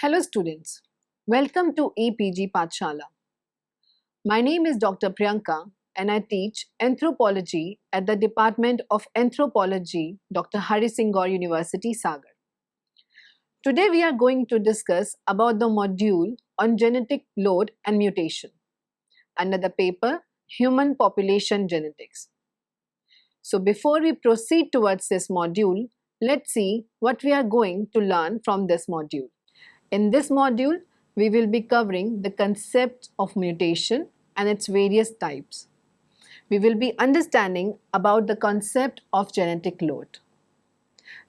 Hello students, welcome to EPG Pathshala. My name is Dr. Priyanka and I teach anthropology at the Department of Anthropology, Dr. Hari Singh Gaur University, Sagar. Today we are going to discuss about the module on genetic load and mutation under the paper Human Population Genetics. So before we proceed towards this module, let's see what we are going to learn from this module. In this module, we will be covering the concept of mutation and its various types. We will be understanding about the concept of genetic load.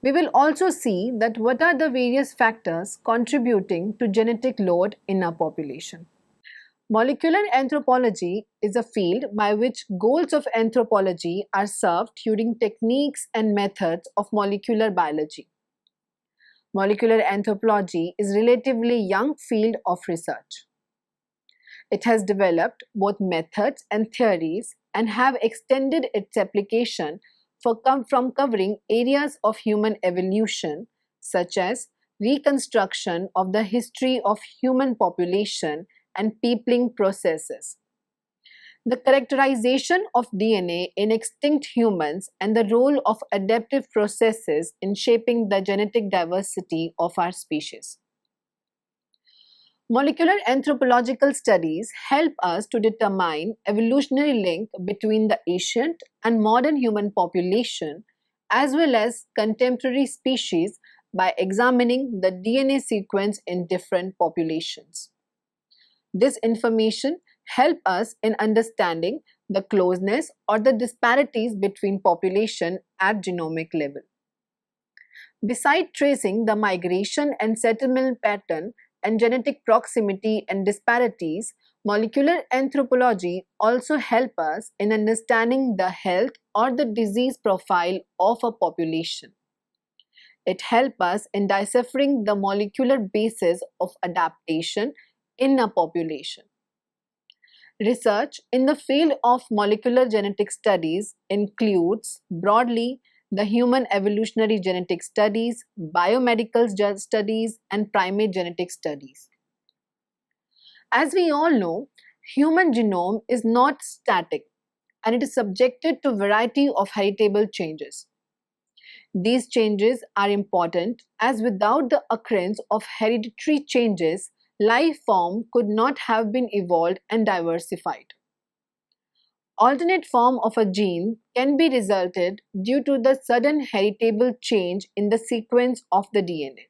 We will also see that what are the various factors contributing to genetic load in our population. Molecular anthropology is a field by which goals of anthropology are served using techniques and methods of molecular biology. Molecular anthropology is a relatively young field of research. It has developed both methods and theories and have extended its application from covering areas of human evolution such as reconstruction of the history of human population and peopling processes, the characterization of DNA in extinct humans, and the role of adaptive processes in shaping the genetic diversity of our species. Molecular anthropological studies help us to determine evolutionary link between the ancient and modern human population as well as contemporary species by examining the DNA sequence in different populations. This information help us in understanding the closeness or the disparities between population at genomic level. Besides tracing the migration and settlement pattern and genetic proximity and disparities, molecular anthropology also help us in understanding the health or the disease profile of a population. It helps us in deciphering the molecular basis of adaptation in a population. Research in the field of molecular genetic studies includes broadly the human evolutionary genetic studies, biomedical studies, and primate genetic studies. As we all know, human genome is not static and it is subjected to a variety of heritable changes. These changes are important as without the occurrence of hereditary changes, life form could not have been evolved and diversified. Alternate form of a gene can be resulted due to the sudden heritable change in the sequence of the DNA.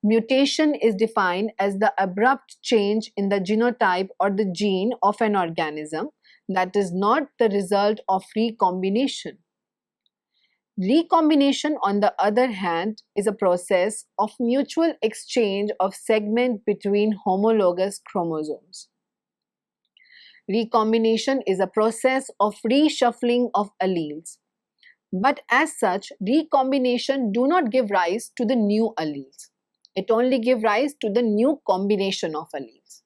Mutation is defined as the abrupt change in the genotype or the gene of an organism that is not the result of recombination. Recombination, on the other hand, is a process of mutual exchange of segments between homologous chromosomes. Recombination is a process of reshuffling of alleles. But as such, recombination do not give rise to the new alleles. It only gives rise to the new combination of alleles.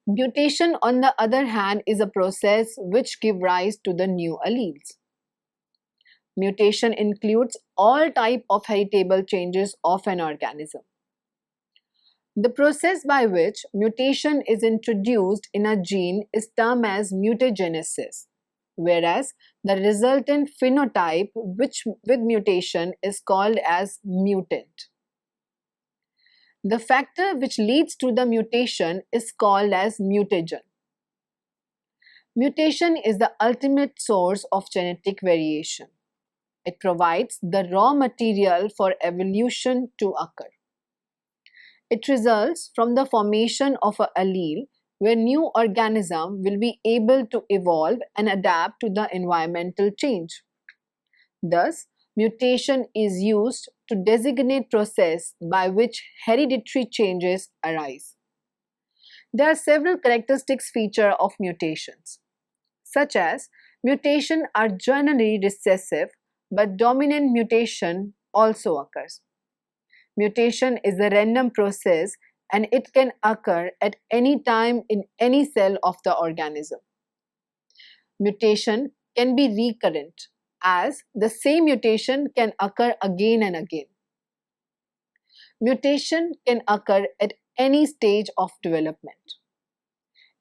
Mutation, on the other hand, is a process which gives rise to the new alleles. Mutation includes all types of heritable changes of an organism. The process by which mutation is introduced in a gene is termed as mutagenesis, whereas the resultant phenotype with mutation is called as mutant. The factor which leads to the mutation is called as mutagen. Mutation is the ultimate source of genetic variation. It provides the raw material for evolution to occur. It results from the formation of an allele where new organism will be able to evolve and adapt to the environmental change. Thus, mutation is used to designate process by which hereditary changes arise. There are several characteristics features of mutations, such as mutations are generally recessive, but dominant mutation also occurs. Mutation is a random process and it can occur at any time in any cell of the organism. Mutation can be recurrent, as the same mutation can occur again and again. Mutation can occur at any stage of development.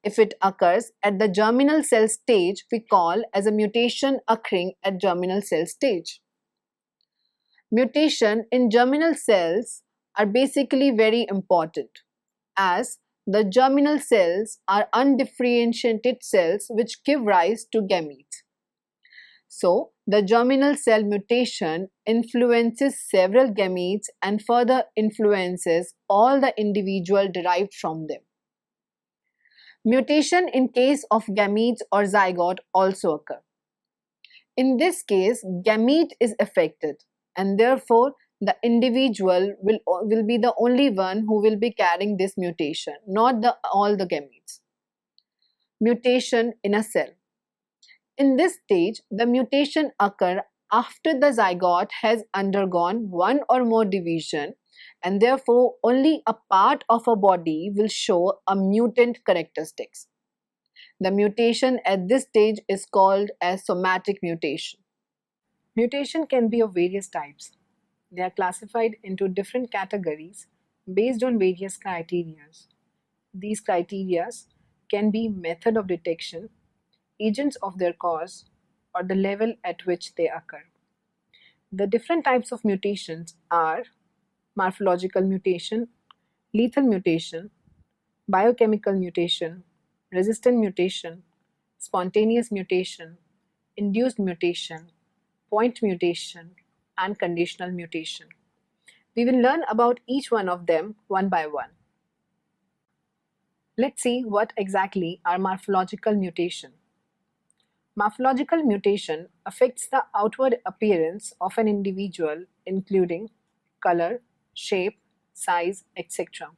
If it occurs at the germinal cell stage, we call as a mutation occurring at germinal cell stage. Mutation in germinal cells are basically very important, as the germinal cells are undifferentiated cells which give rise to gametes. So, the germinal cell mutation influences several gametes and further influences all the individual derived from them. Mutation in case of gametes or zygote also occur. In this case, gamete is affected and therefore the individual will be the only one who will be carrying this mutation, not all the gametes. Mutation in a cell. In this stage, the mutation occurs after the zygote has undergone one or more division, and therefore only a part of a body will show a mutant characteristics. The mutation at this stage is called as somatic mutation. Mutation can be of various types. They are classified into different categories based on various criteria. These criteria can be method of detection, agents of their cause, or the level at which they occur. The different types of mutations are morphological mutation, lethal mutation, biochemical mutation, resistant mutation, spontaneous mutation, induced mutation, point mutation, and conditional mutation. We will learn about each one of them one by one. Let's see what exactly are morphological mutation. Morphological mutation affects the outward appearance of an individual, including color, shape, size, etc.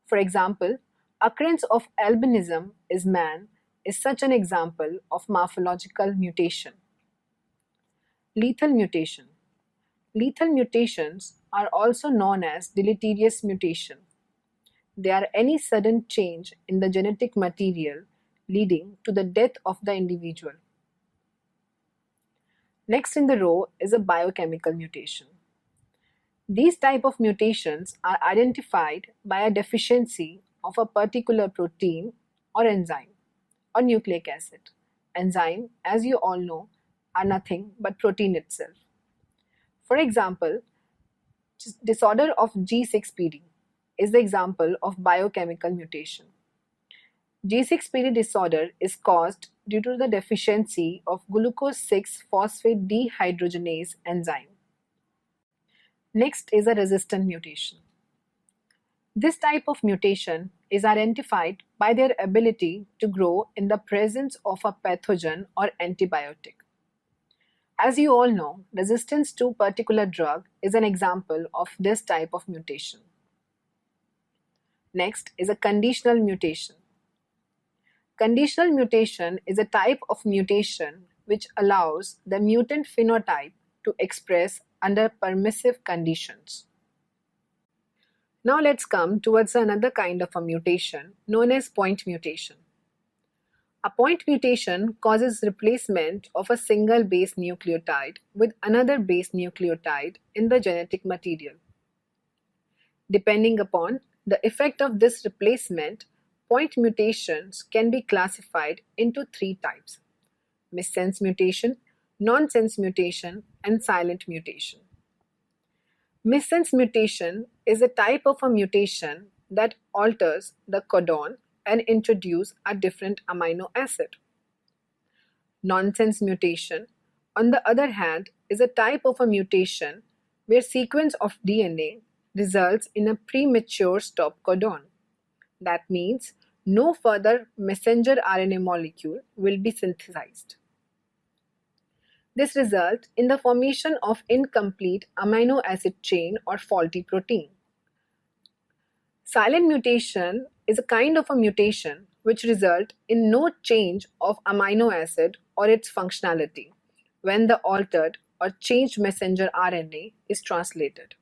For example, occurrence of albinism in man is such an example of morphological mutation. Lethal mutation. Lethal mutations are also known as deleterious mutation. They are any sudden change in the genetic material leading to the death of the individual. Next in the row is a biochemical mutation. These type of mutations are identified by a deficiency of a particular protein or enzyme or nucleic acid. Enzyme, as you all know, are nothing but protein itself. For example, disorder of G6PD is the example of biochemical mutation. G6PD disorder is caused due to the deficiency of glucose 6-phosphate dehydrogenase enzyme. Next is a resistant mutation. This type of mutation is identified by their ability to grow in the presence of a pathogen or antibiotic. As you all know, resistance to particular drug is an example of this type of mutation. Next is a conditional mutation. Conditional mutation is a type of mutation which allows the mutant phenotype to express under permissive conditions. Now let's come towards another kind of a mutation known as point mutation. A point mutation causes replacement of a single base nucleotide with another base nucleotide in the genetic material. Depending upon the effect of this replacement, point mutations can be classified into three types: missense mutation, nonsense mutation, and silent mutation. Missense mutation is a type of a mutation that alters the codon and introduces a different amino acid. Nonsense mutation, on the other hand, is a type of a mutation where sequence of DNA results in a premature stop codon. That means no further messenger RNA molecule will be synthesized. This results in the formation of incomplete amino acid chain or faulty protein. Silent mutation is a kind of a mutation which results in no change of amino acid or its functionality when the altered or changed messenger RNA is translated.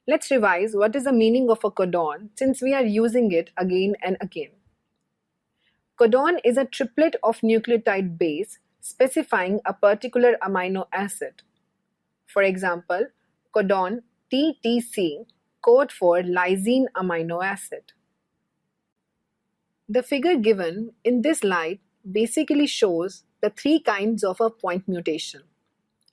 Let's revise what is the meaning of a codon since we are using it again and again. Codon is a triplet of nucleotide base specifying a particular amino acid. For example, codon TTC code for lysine amino acid. The figure given in this slide basically shows the three kinds of a point mutation.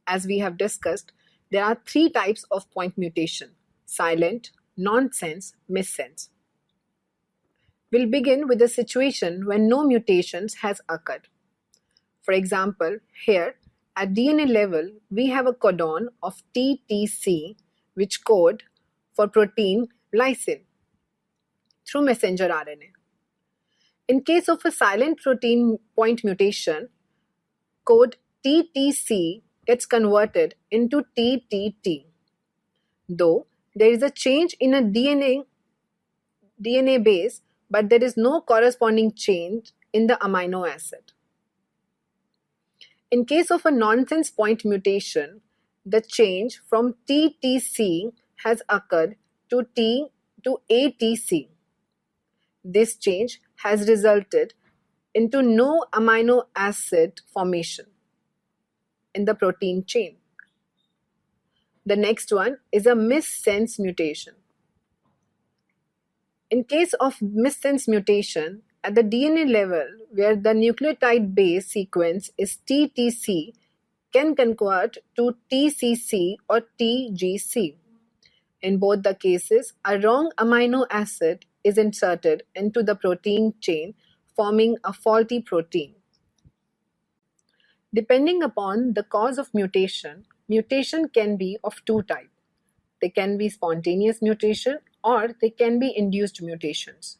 As we have discussed, there are three types of point mutation: silent, nonsense, missense. We'll begin with a situation when no mutations has occurred. For example, here at DNA level, we have a codon of TTC which code for protein lysine through messenger RNA. In case of a silent protein point mutation, code TTC gets converted into TTT. Though there is a change in a DNA base, but there is no corresponding change in the amino acid. In case of a nonsense point mutation, the change from TTC has occurred to ATC. This change has resulted into no amino acid formation in the protein chain. The next one is a missense mutation. In case of missense mutation, at the DNA level where the nucleotide base sequence is TTC can convert to TCC or TGC. In both the cases, a wrong amino acid is inserted into the protein chain, forming a faulty protein. Depending upon the cause of mutation, mutation can be of two types. They can be spontaneous mutation or they can be induced mutations.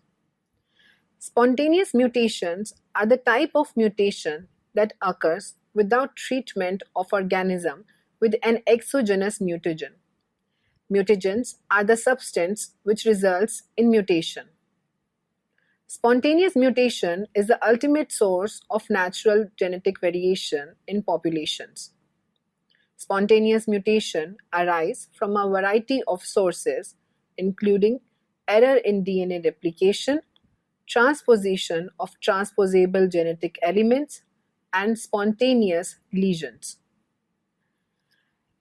Spontaneous mutations are the type of mutation that occurs without treatment of organism with an exogenous mutagen. Mutagens are the substance which results in mutation. Spontaneous mutation is the ultimate source of natural genetic variation in populations. Spontaneous mutation arise from a variety of sources, including error in DNA replication, transposition of transposable genetic elements, and spontaneous lesions.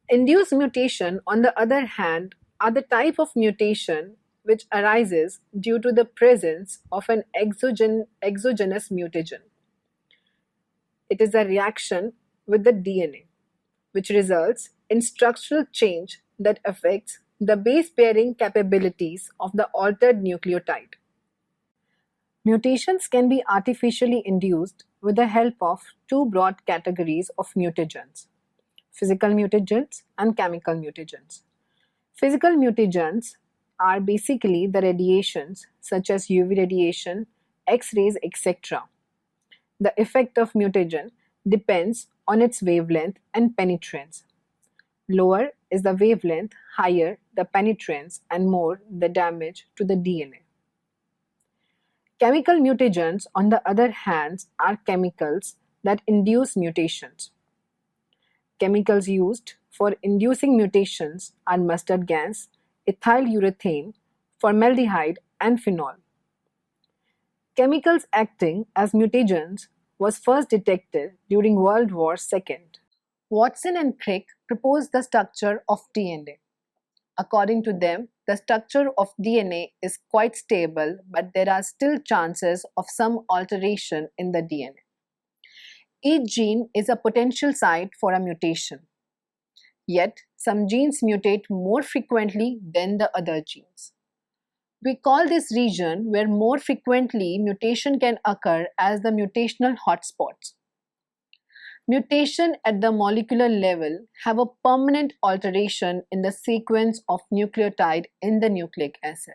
Induced mutation, on the other hand, are the type of mutation which arises due to the presence of an exogenous mutagen. It is a reaction with the DNA, which results in structural change that affects the base pairing capabilities of the altered nucleotide. Mutations can be artificially induced with the help of two broad categories of mutagens: physical mutagens and chemical mutagens. Physical mutagens are basically the radiations such as UV radiation, X-rays, etc. The effect of mutagen depends on its wavelength and penetrance. Lower is the wavelength, higher the penetrance, and more the damage to the DNA. Chemical mutagens, on the other hand, are chemicals that induce mutations. Chemicals used for inducing mutations are mustard gas, ethyl urethane, formaldehyde, and phenol. Chemicals acting as mutagens was first detected during World War II. Watson and Crick proposed the structure of DNA. According to them, the structure of DNA is quite stable, but there are still chances of some alteration in the DNA. Each gene is a potential site for a mutation. Yet, some genes mutate more frequently than the other genes. We call this region where more frequently mutation can occur as the mutational hotspots. Mutation at the molecular level have a permanent alteration in the sequence of nucleotide in the nucleic acid.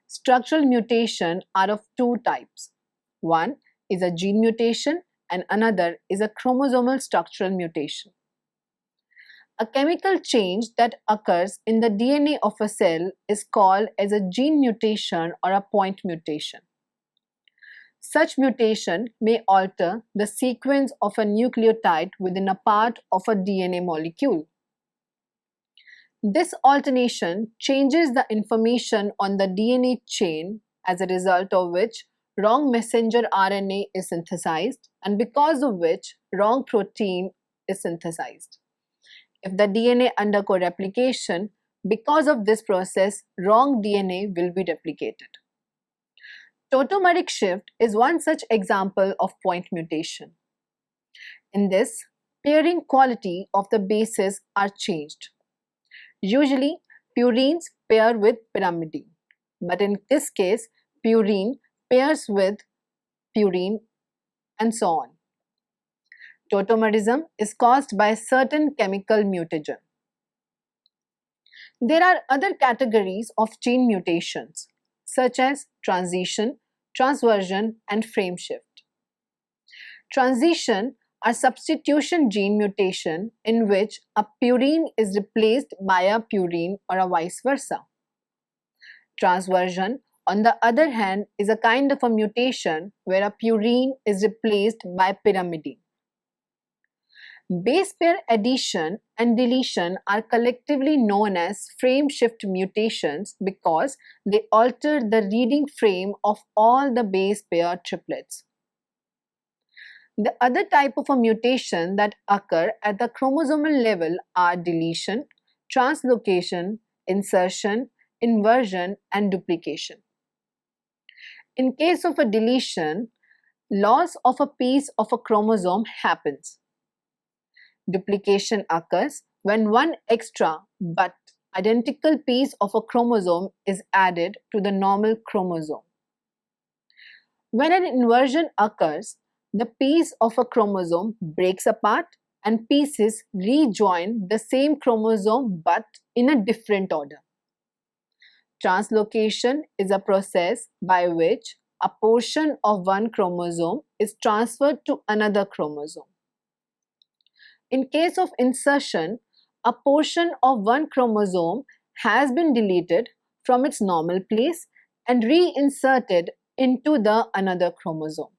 Structural mutation are of two types. One is a gene mutation and another is a chromosomal structural mutation. A chemical change that occurs in the DNA of a cell is called as a gene mutation or a point mutation. Such mutation may alter the sequence of a nucleotide within a part of a DNA molecule. This alternation changes the information on the DNA chain, as a result of which wrong messenger RNA is synthesized and because of which wrong protein is synthesized. If the DNA undergo replication, Because of this process, wrong DNA will be replicated. Tautomeric shift is one such example of point mutation. In this, pairing quality of the bases are changed. Usually, purines pair with pyrimidine, but in this case, purine pairs with purine and so on. Tautomerism is caused by certain chemical mutagen. There are other categories of gene mutations, such as transition, transversion, and frame shift. Transition are substitution gene mutation in which a purine is replaced by a purine or a vice versa. Transversion, on the other hand, is a kind of a mutation where a purine is replaced by pyrimidine. Base pair addition and deletion are collectively known as frame shift mutations because they alter the reading frame of all the base pair triplets. The other type of a mutation that occur at the chromosomal level are deletion, translocation, insertion, inversion, and duplication. In case of a deletion, loss of a piece of a chromosome happens. Duplication occurs when one extra but identical piece of a chromosome is added to the normal chromosome. When an inversion occurs, the piece of a chromosome breaks apart and pieces rejoin the same chromosome but in a different order. Translocation is a process by which a portion of one chromosome is transferred to another chromosome. In case of insertion, a portion of one chromosome has been deleted from its normal place and reinserted into the another chromosome.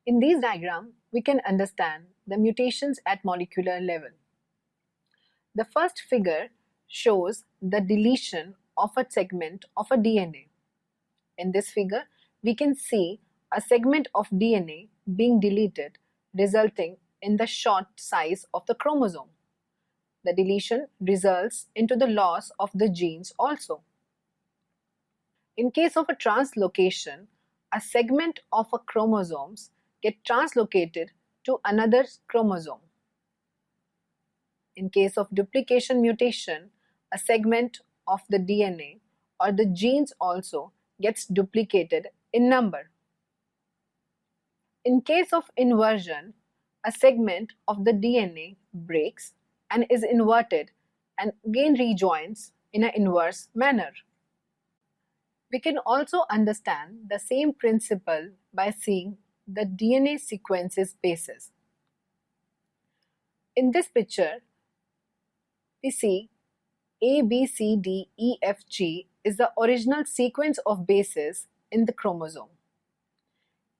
In this diagram, we can understand the mutations at molecular level. The first figure shows the deletion of a segment of a DNA. In this figure, we can see a segment of DNA being deleted, resulting in the short size of the chromosome. The deletion results into the loss of the genes also. In case of a translocation, a segment of a chromosomes get translocated to another chromosome. In case of duplication mutation, a segment of the DNA or the genes also gets duplicated in number. In case of inversion, a segment of the DNA breaks and is inverted and again rejoins in an inverse manner. We can also understand the same principle by seeing the DNA sequences bases. In this picture, we see A, B, C, D, E, F, G is the original sequence of bases in the chromosome.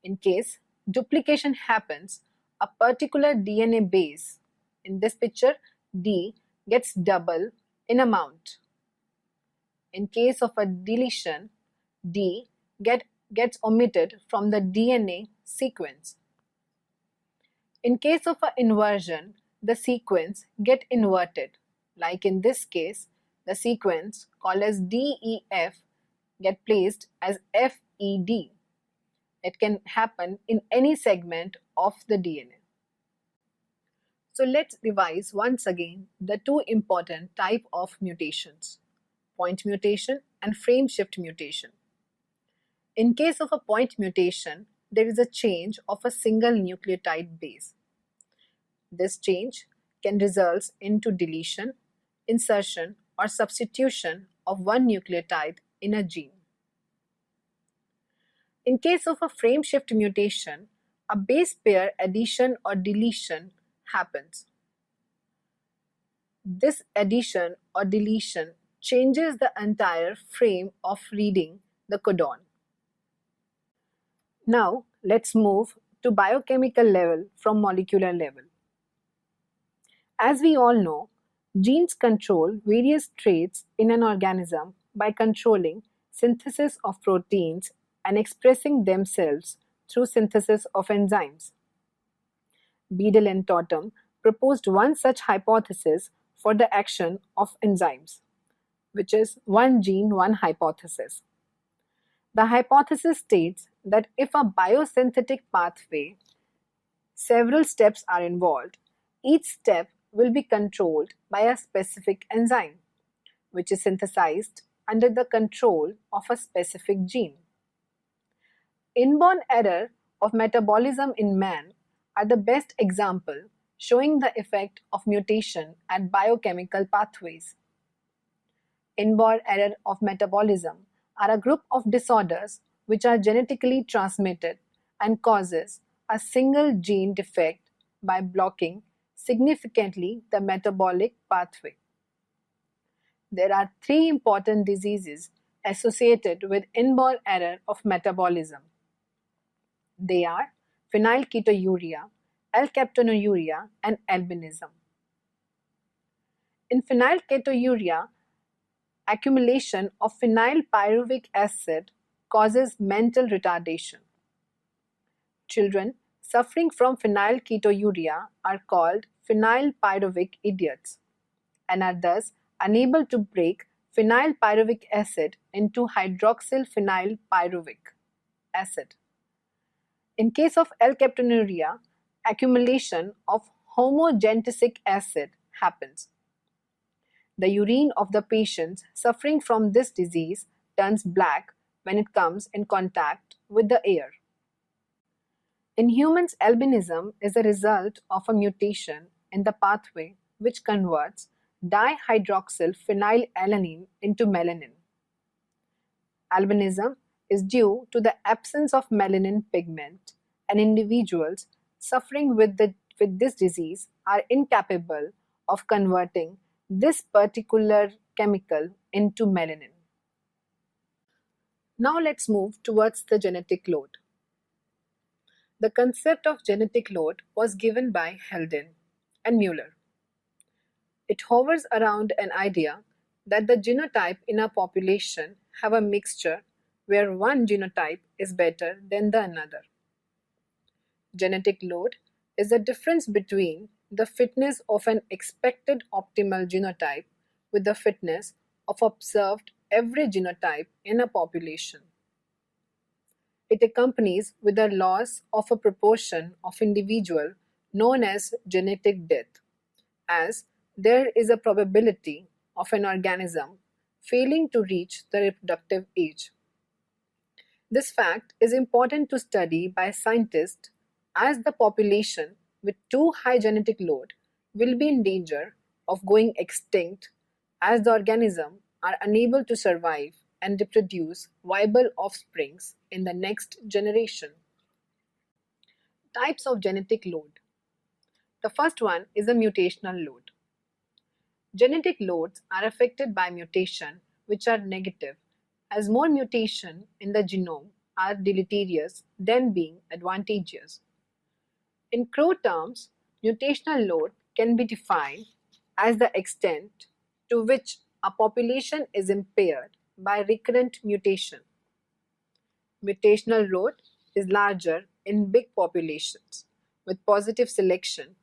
In case duplication happens, a particular DNA base, in this picture D, gets double in amount. In case of a deletion, D gets omitted from the DNA sequence. In case of an inversion, the sequence gets inverted. Like in this case, the sequence called as DEF get placed as FED. It can happen in any segment of the DNA. So let's revise once again the two important type of mutations, point mutation and frame shift mutation. In case of a point mutation, there is a change of a single nucleotide base. This change can result into deletion, insertion, or substitution of one nucleotide in a gene. In case of a frame shift mutation, a base pair addition or deletion happens. This addition or deletion changes the entire frame of reading the codon. Now let's move to biochemical level from molecular level. As we all know, genes control various traits in an organism by controlling synthesis of proteins and expressing themselves through synthesis of enzymes. Beadle and Totem proposed one such hypothesis for the action of enzymes. which is one gene, one hypothesis. The hypothesis states that if a biosynthetic pathway, several steps are involved, each step will be controlled by a specific enzyme, which is synthesized under the control of a specific gene. Inborn error of metabolism in man are the best example showing the effect of mutation at biochemical pathways. Inborn error of metabolism are a group of disorders which are genetically transmitted and causes a single gene defect by blocking significantly the metabolic pathway. There are three important diseases associated with inborn error of metabolism. They are phenylketonuria, alkaptonuria, and albinism. In phenylketonuria, accumulation of phenylpyruvic acid causes mental retardation. Children suffering from phenylketonuria are called phenylpyruvic idiots and are thus unable to break phenylpyruvic acid into hydroxyl phenylpyruvic acid. In case of alkaptonuria, accumulation of homogentisic acid happens. The urine of the patients suffering from this disease turns black when it comes in contact with the air. In humans, albinism is a result of a mutation in the pathway which converts dihydroxyl phenylalanine into melanin. Albinism is due to the absence of melanin pigment, and individuals suffering with this disease are incapable of converting this particular chemical into melanin. Now let's move towards the genetic load. The concept of genetic load was given by Heldon and Mueller. It hovers around an idea that the genotype in a population have a mixture where one genotype is better than the another. Genetic load is the difference between the fitness of an expected optimal genotype with the fitness of observed average genotype in a population. It accompanies with a loss of a proportion of individual known as genetic death, as there is a probability of an organism failing to reach the reproductive age. This fact is important to study by scientists as the population with too high genetic load will be in danger of going extinct as the organisms are unable to survive and reproduce viable offsprings in the next generation. Types of genetic load. The first one is a mutational load. Genetic loads are affected by mutation which are negative, as more mutation in the genome are deleterious than being advantageous. In Crow terms, mutational load can be defined as the extent to which a population is impaired by recurrent mutation. Mutational load is larger in big populations with positive selection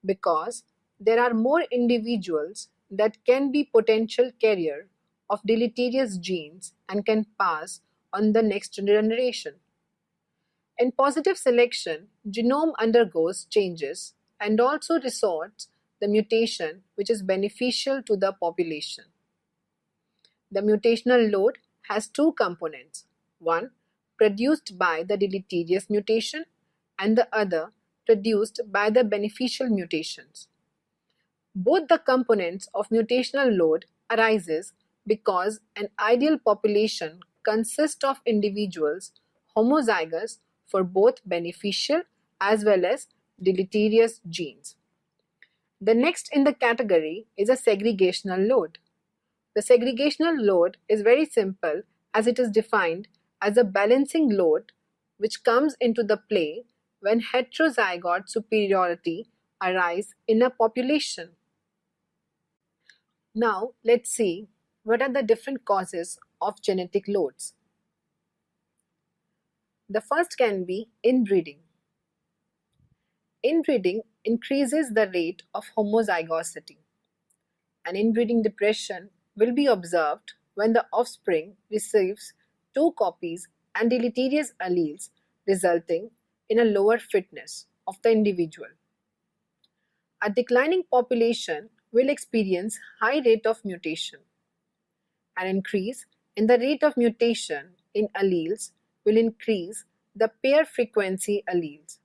because there are more individuals that can be potential carrier of deleterious genes and can pass on the next generation. In positive selection, genome undergoes changes and also resorts the mutation which is beneficial to the population. The mutational load has two components, one produced by the deleterious mutation and the other produced by the beneficial mutations. Both the components of mutational load arises because an ideal population consists of individuals homozygous for both beneficial as well as deleterious genes. The next in the category is a segregational load. The segregational load is very simple as it is defined as a balancing load which comes into the play when heterozygote superiority arises in a population. Now let's see what are the different causes of genetic loads. The first can be inbreeding. Inbreeding increases the rate of homozygosity, and inbreeding depression will be observed when the offspring receives two copies and deleterious alleles, resulting in a lower fitness of the individual. A declining population will experience high rate of mutation. An increase in the rate of mutation in alleles will increase the pair frequency alleles.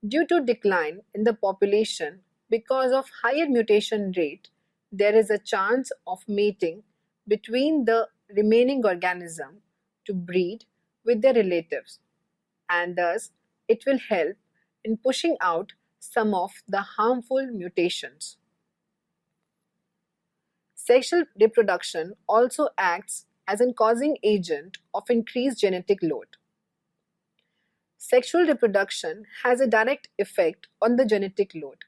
Due to decline in the population because of higher mutation rate, there is a chance of mating between the remaining organism to breed with their relatives, and thus it will help in pushing out some of the harmful mutations. Sexual reproduction also acts as a causing agent of increased genetic load. Sexual reproduction has a direct effect on the genetic load.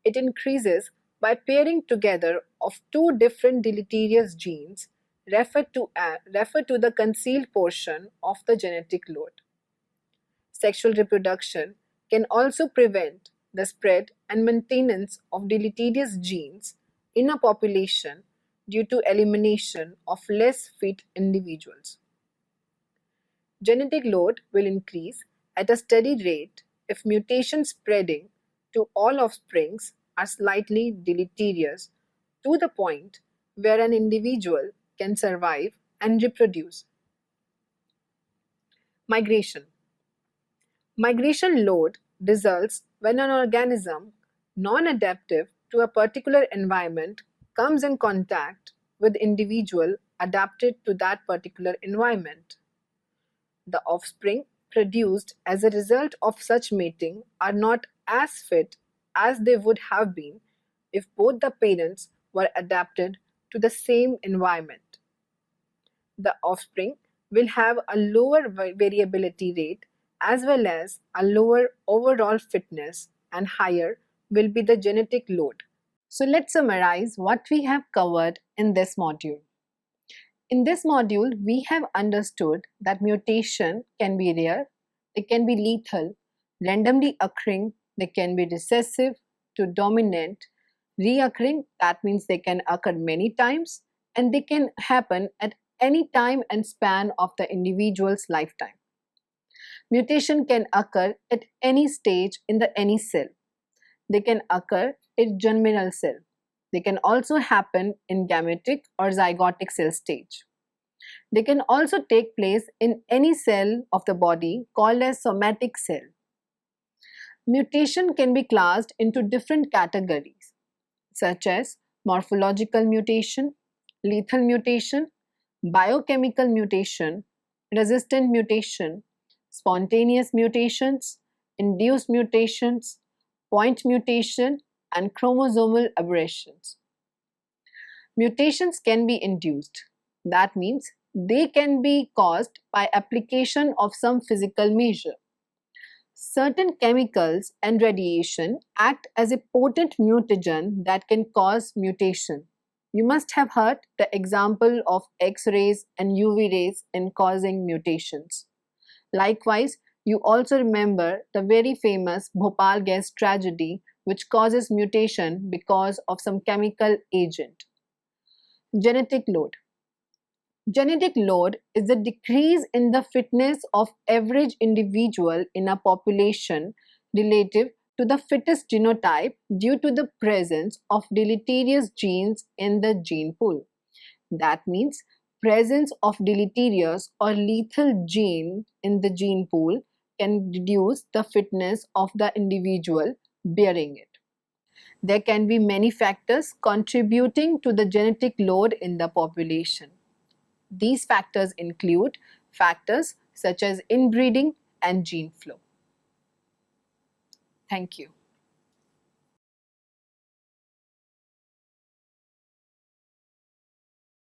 It increases by pairing together of two different deleterious genes referred to the concealed portion of the genetic load. Sexual reproduction can also prevent the spread and maintenance of deleterious genes in a population due to elimination of less fit individuals. Genetic load will increase at a steady rate if mutations spreading to all offsprings are slightly deleterious to the point where an individual can survive and reproduce. Migration. Migration load results when an organism non-adaptive to a particular environment comes in contact with individual adapted to that particular environment. The offspring produced as a result of such mating are not as fit as they would have been if both the parents were adapted to the same environment. The offspring will have a lower variability rate as well as a lower overall fitness, and higher will be the genetic load. So let's summarize what we have covered in this module. In this module, we have understood that mutation can be rare, they can be lethal, randomly occurring, they can be recessive to dominant, reoccurring, that means they can occur many times, and they can happen at any time and span of the individual's lifetime. Mutation can occur at any stage in any cell. They can occur in germinal cell. They can also happen in gametic or zygotic cell stage. They can also take place in any cell of the body called as somatic cell. Mutation can be classed into different categories such as morphological mutation, lethal mutation, biochemical mutation, resistant mutation, spontaneous mutations, induced mutations, point mutation, and chromosomal aberrations. Mutations can be induced. That means they can be caused by application of some physical measure. Certain chemicals and radiation act as a potent mutagen that can cause mutation. You must have heard the example of X-rays and UV rays in causing mutations. Likewise, you also remember the very famous Bhopal gas tragedy, which causes mutation because of some chemical agent. Genetic load. Genetic load is the decrease in the fitness of average individual in a population relative to the fittest genotype due to the presence of deleterious genes in the gene pool. That means presence of deleterious or lethal gene in the gene pool can reduce the fitness of the individual bearing it. There can be many factors contributing to the genetic load in the population. These factors include factors such as inbreeding and gene flow. Thank you.